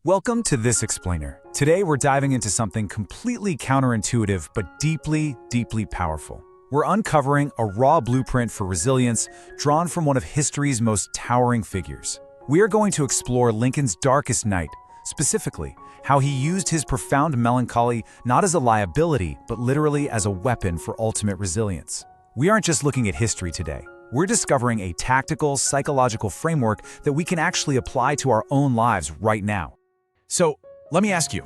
Welcome to This Explainer. Today we're diving into something completely counterintuitive but deeply, deeply powerful. We're uncovering a raw blueprint for resilience drawn from one of history's most towering figures. We are going to explore Lincoln's darkest night, specifically how he used his profound melancholy not as a liability but literally as a weapon for ultimate resilience. We aren't just looking at history today. We're discovering a tactical, psychological framework that we can actually apply to our own lives right now. So, let me ask you,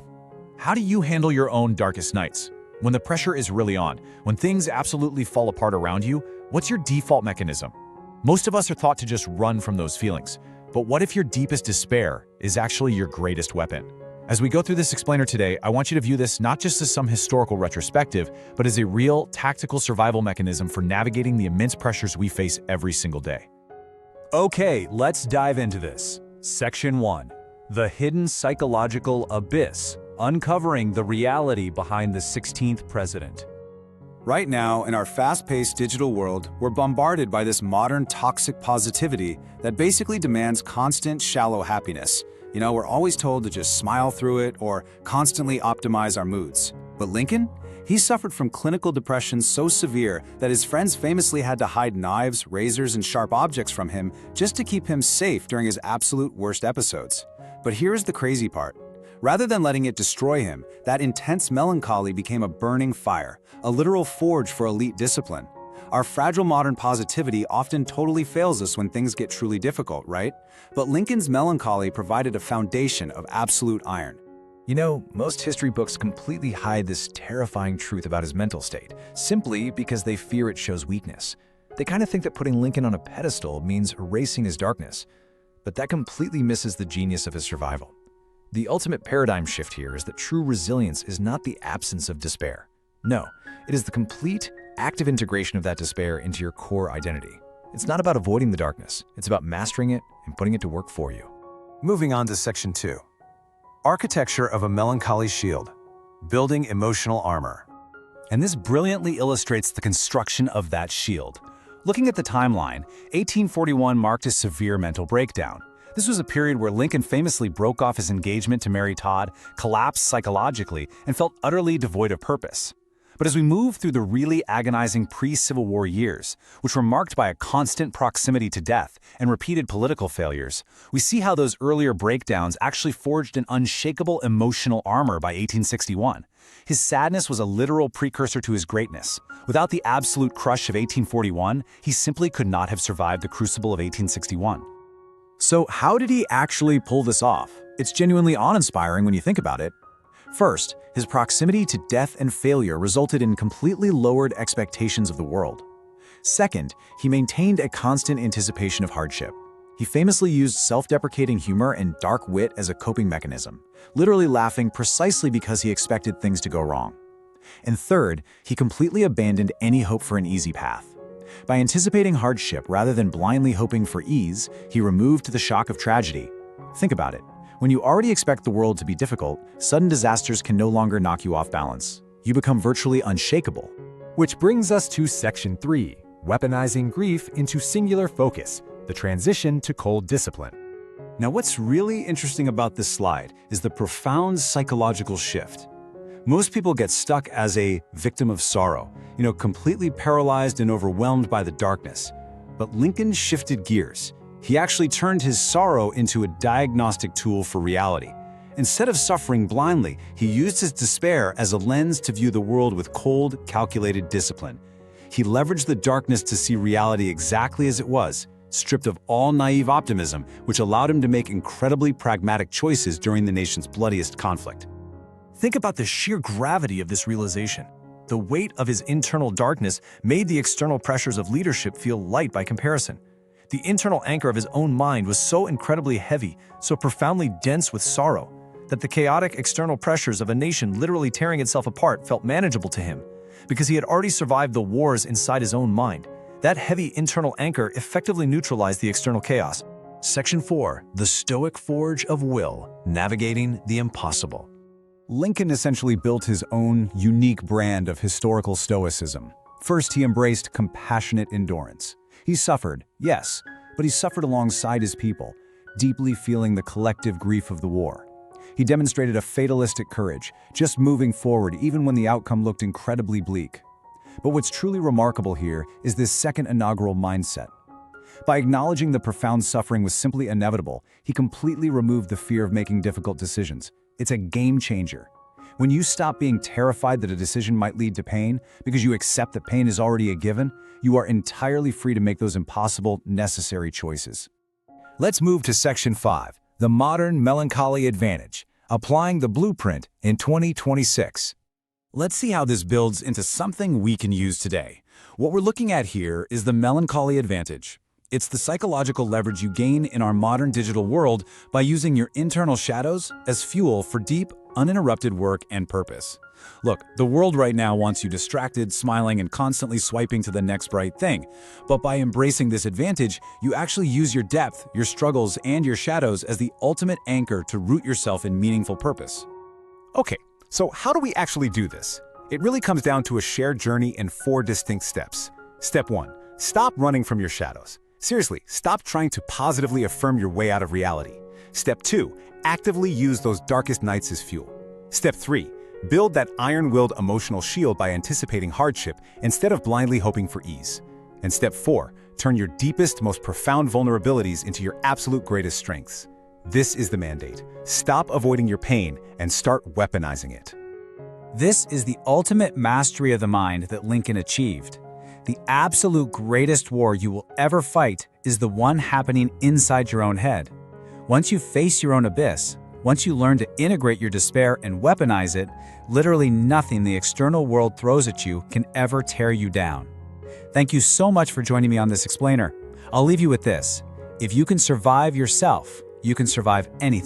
how do you handle your own darkest nights? When the pressure is really on, when things absolutely fall apart around you, what's your default mechanism? Most of us are taught to just run from those feelings. But what if your deepest despair is actually your greatest weapon? As we go through this explainer today, I want you to view this not just as some historical retrospective, but as a real, tactical survival mechanism for navigating the immense pressures we face every single day. Okay, let's dive into this. Section 1. The Hidden Psychological Abyss, uncovering the reality behind the 16th president. Right now, in our fast-paced digital world, we're bombarded by this modern toxic positivity that basically demands constant, shallow happiness. We're always told to just smile through it or constantly optimize our moods. But Lincoln? He suffered from clinical depression so severe that his friends famously had to hide knives, razors, and sharp objects from him just to keep him safe during his absolute worst episodes. But here's the crazy part. Rather than letting it destroy him, that intense melancholy became a burning fire, a literal forge for elite discipline. Our fragile modern positivity often totally fails us when things get truly difficult, right? But Lincoln's melancholy provided a foundation of absolute iron. Most history books completely hide this terrifying truth about his mental state, simply because they fear it shows weakness. They kind of think that putting Lincoln on a pedestal means erasing his darkness. But that completely misses the genius of his survival. The ultimate paradigm shift here is that true resilience is not the absence of despair. No, it is the complete, active integration of that despair into your core identity. It's not about avoiding the darkness. It's about mastering it and putting it to work for you. Moving on to Section 2. Architecture of a Melancholy Shield. Building emotional armor. And this brilliantly illustrates the construction of that shield. Looking at the timeline, 1841 marked a severe mental breakdown. This was a period where Lincoln famously broke off his engagement to Mary Todd, collapsed psychologically, and felt utterly devoid of purpose. But as we move through the really agonizing pre-Civil War years, which were marked by a constant proximity to death and repeated political failures, we see how those earlier breakdowns actually forged an unshakable emotional armor by 1861. His sadness was a literal precursor to his greatness. Without the absolute crush of 1841, he simply could not have survived the crucible of 1861. So how did he actually pull this off? It's genuinely awe-inspiring when you think about it. First, his proximity to death and failure resulted in completely lowered expectations of the world. Second, he maintained a constant anticipation of hardship. He famously used self-deprecating humor and dark wit as a coping mechanism, literally laughing precisely because he expected things to go wrong. And third, he completely abandoned any hope for an easy path. By anticipating hardship rather than blindly hoping for ease, he removed the shock of tragedy. Think about it. When you already expect the world to be difficult, sudden disasters can no longer knock you off balance. You become virtually unshakable. Which brings us to Section 3, weaponizing grief into singular focus, the transition to cold discipline. Now, what's really interesting about this slide is the profound psychological shift. Most people get stuck as a victim of sorrow, completely paralyzed and overwhelmed by the darkness. But Lincoln shifted gears. He actually turned his sorrow into a diagnostic tool for reality. Instead of suffering blindly, he used his despair as a lens to view the world with cold, calculated discipline. He leveraged the darkness to see reality exactly as it was, stripped of all naive optimism, which allowed him to make incredibly pragmatic choices during the nation's bloodiest conflict. Think about the sheer gravity of this realization. The weight of his internal darkness made the external pressures of leadership feel light by comparison. The internal anchor of his own mind was so incredibly heavy, so profoundly dense with sorrow, that the chaotic external pressures of a nation literally tearing itself apart felt manageable to him, because he had already survived the wars inside his own mind. That heavy internal anchor effectively neutralized the external chaos. Section 4. The Stoic Forge of Will, Navigating the Impossible. Lincoln essentially built his own unique brand of historical stoicism. First, he embraced compassionate endurance. He suffered, yes, but he suffered alongside his people, deeply feeling the collective grief of the war. He demonstrated a fatalistic courage, just moving forward even when the outcome looked incredibly bleak. But what's truly remarkable here is this second inaugural mindset. By acknowledging the profound suffering was simply inevitable, he completely removed the fear of making difficult decisions. It's a game changer. When you stop being terrified that a decision might lead to pain because you accept that pain is already a given, you are entirely free to make those impossible, necessary choices. Let's move to Section 5, the modern melancholy advantage, applying the blueprint in 2026. Let's see how this builds into something we can use today. What we're looking at here is the melancholy advantage. It's the psychological leverage you gain in our modern digital world by using your internal shadows as fuel for deep, uninterrupted work and purpose. Look, the world right now wants you distracted, smiling, and constantly swiping to the next bright thing. But by embracing this advantage, you actually use your depth, your struggles, and your shadows as the ultimate anchor to root yourself in meaningful purpose. Okay, so how do we actually do this? It really comes down to a shared journey in 4 distinct steps. Step 1. Stop running from your shadows. Seriously, stop trying to positively affirm your way out of reality. Step 2. Actively use those darkest nights as fuel. Step 3. Build that iron-willed emotional shield by anticipating hardship instead of blindly hoping for ease. And Step 4. Turn your deepest, most profound vulnerabilities into your absolute greatest strengths. This is the mandate. Stop avoiding your pain and start weaponizing it. This is the ultimate mastery of the mind that Lincoln achieved. The absolute greatest war you will ever fight is the one happening inside your own head. Once you face your own abyss, once you learn to integrate your despair and weaponize it, literally nothing the external world throws at you can ever tear you down. Thank you so much for joining me on this explainer. I'll leave you with this. If you can survive yourself, you can survive anything.